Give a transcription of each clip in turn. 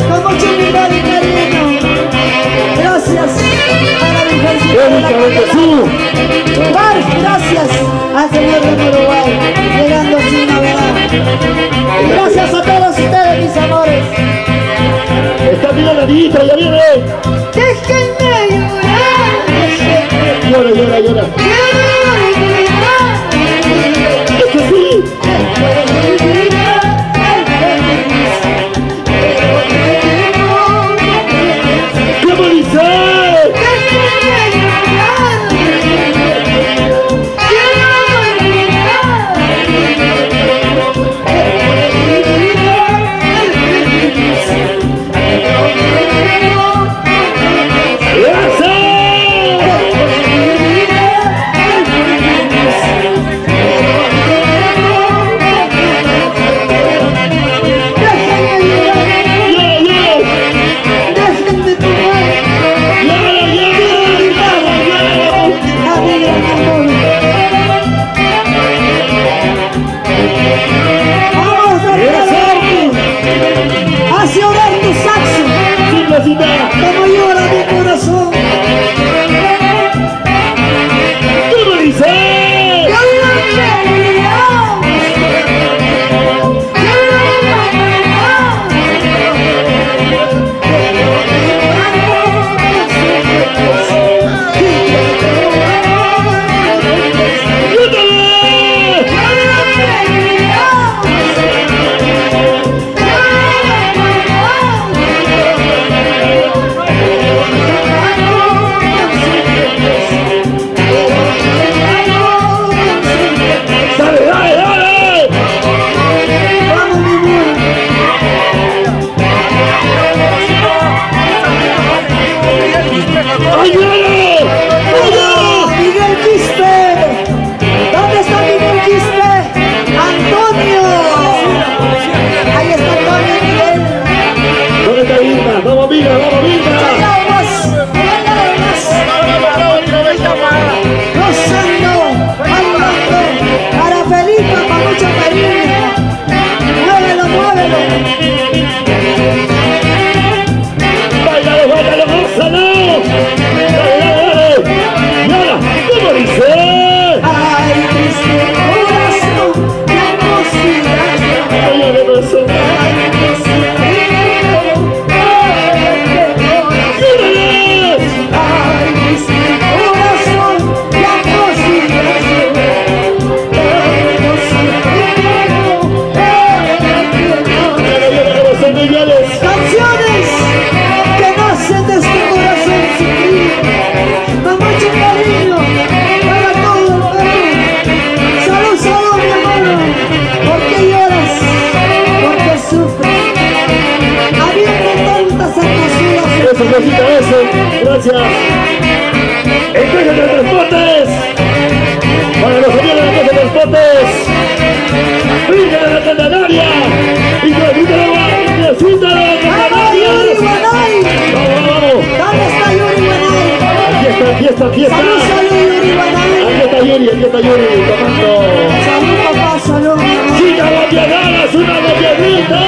con mucho humildad y cariño. Gracias a la Virgencita de la gracias al Señor de Uruguay, llegando sin novedad. Y gracias a todos ustedes, mis amores. Está tirando la niñita, ya viene. Déjenme llorar, Llora, llora, llora. Es que sí. ¿Cómo dice? Como llora mi corazón. ¿Cómo dice? Gracias. Empresa de Transportes. Para los amigos de la Empresa de Transportes. Virgen de la Candelaria. Y que necesita la Candelaria. Vamos. ¿Dónde está Yuri Guanay? Fiesta. Salud, Yuri Guanay. Aquí está Yuri tomando. Salud, papá, salud. Chicas guapianadas, una guapianita.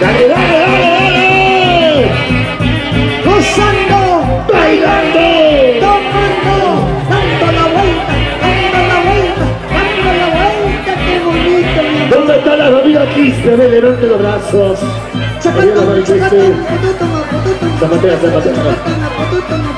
Dale. Gozando, Bailando, tomando, dando la vuelta, qué bonito. ¿dónde está la familia Quispe? Ven, levante los brazos. Zapatea.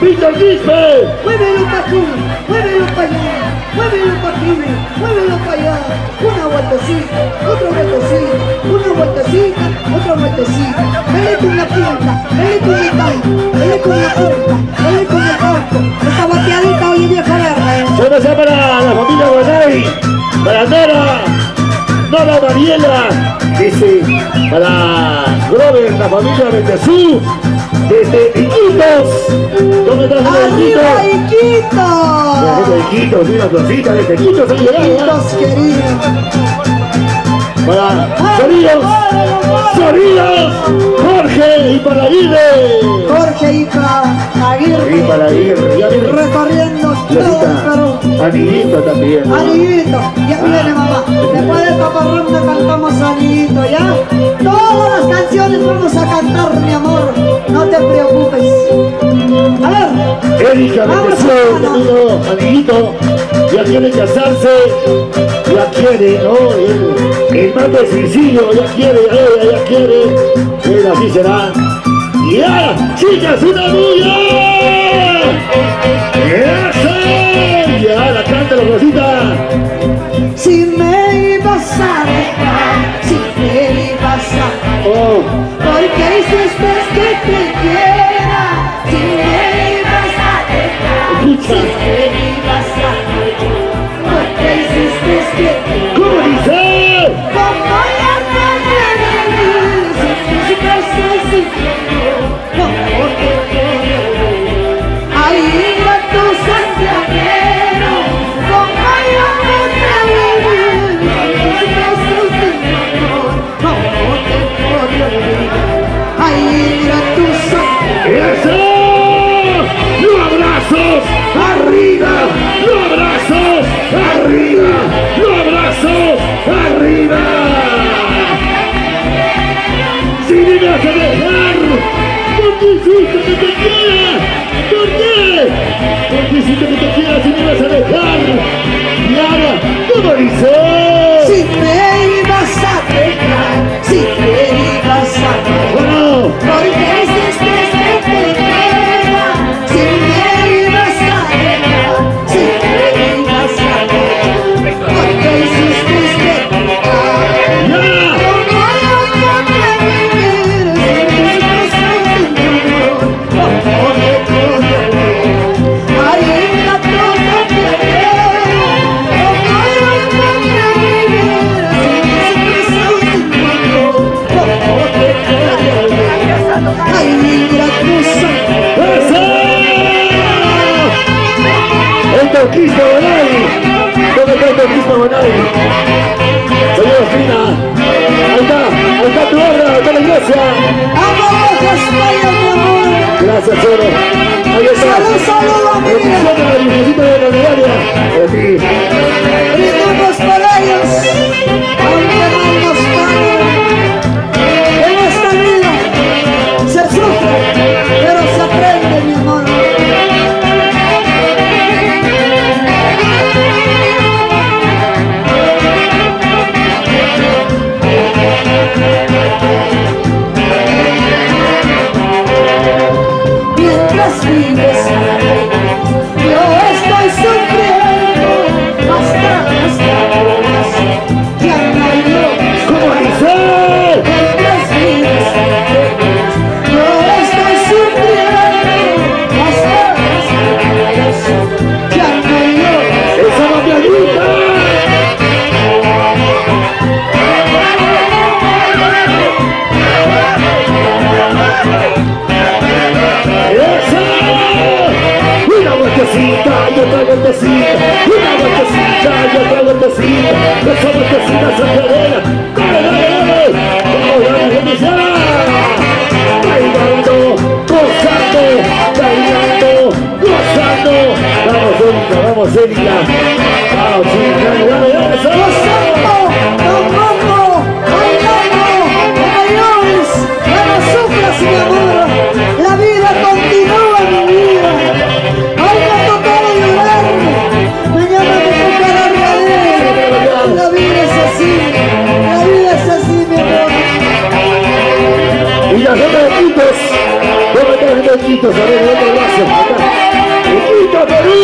¡Víctor Quispe! Muévelo para aquí, muévelo para allá, muévelo para aquí, muévelo para allá. Una vueltecita, otra vueltecita, una vueltecita, otra vueltecita. Dale con la punta, dale con el talco, dale con la punta, dale con el talco. Esta bateadita hoy es vieja verde. Saludos para la familia Guanay, para Nora Daniela, dice, para Grover, la familia Bendezú, desde Iquitos. ¿Dónde estás, ¡Arriba, Iquitos? Iquitos, una florcita de Iquitos han llegado. Iquitos, querido. Para Soridos, Jorge y para Aguirre. Jorge y para Aguirre. Y para Aguirre, ya viene. Recorriendo Florcita, anillito también. Anillito, ya viene mamá. Después del paparrón te cantamos anillito, ¿ya? Todas las canciones vamos a cantar, mi amor. No te preocupes. A ver. Erika Bendeción, anillito, ya quiere casarse, ya quiere, ¿no? El mando es sencillo, ya quiere, ella ya quiere, pero así será. Y ahora, chicas, una bulla. ¡Eso! Y ahora, cántalo, Rosita. Si me ibas a dejar, si me ibas a... Oh. ¿Por qué hiciste que te quiera? Si me ibas a dejar, si me ibas a dejar, ¿por qué hiciste que te quiera? ¿Cómo dice? ¿Cómo ya no me vivir si mis besos y ¿cómo te puedo? Ahí va tu santiaguero. ¿Cómo ya no me vivir si mis besos y ¿cómo te puedo? Ahí va tu santiaguero. ¡Eso! ¡Los abrazos! ¡Arriba! ¡Los abrazos! ¡Arriba! ¡Los abrazos! ¡Arriba! ¡Si me vas a dejar! ¿Por qué hiciste que te quiera? ¿Por qué? ¿Por qué hiciste que te quiera si me vas a dejar? Y ahora, ¿cómo dice? Si me ibas a dejar, si me ibas a dejar, ¡Oh! ¿por qué hiciste que te quiera? Si me ibas a dejar, si me ibas a dejar, ¿por qué hiciste que te quiera? ¡Ya! ¿Cómo yo podré vivir sin tus besos y tu amor? ¿Cómo te puedo? Ahí va tu santiaguero. ¿Cómo yo podré vivir sin tus besos y tu amor? ¿Cómo te puedo? Ahí va tu santiaguero. ¡Eso! ¡El Conquista Bonai! ¿Dónde está el Conquista Bonai? Señora Fina, ahí está tu obra, ahí está la iglesia. ¡Vamos, España, mi amor! Gracias, Oro. Ahí está. ¡Salud, salud, amiga! Bendición de la Virgencita de la Candelaria. Para ti. Brindemos por ellos, aunque no nos paguen. En esta vida se sufre, pero se aprende, mi amor. Mientras vives, yo estoy sufriendo hasta las cadenas, ya no hay Dios. ¿Cómo dice? Mientras vives, yo estoy sufriendo hasta las cadenas, ya no hay Dios. ¡Esa no me ayuda! ¡Esa! Una vueltecita y otra vueltecita, una vueltecita y otra vueltecita, esa vueltecita se acelera. ¡Dale, dale, dale! ¡Vamos, dale, dale, ya! Bailando, gozando, bailando, gozando. Vamos, Erika, vamos, Erika. Vamos, chica, dale, dale, eso. Gozando, tomando, bailando, no me llores, ya no sufras, mi amor. La vida continúa, mi vida. Hoy me tocó llorar, mañana me tocará reír. La vida es así, la vida es así, mi amor. Y la gente de Quitos, ¿dónde está la gente de Quitos? A ver, otro brazo, acá. ¡Quito, Perú!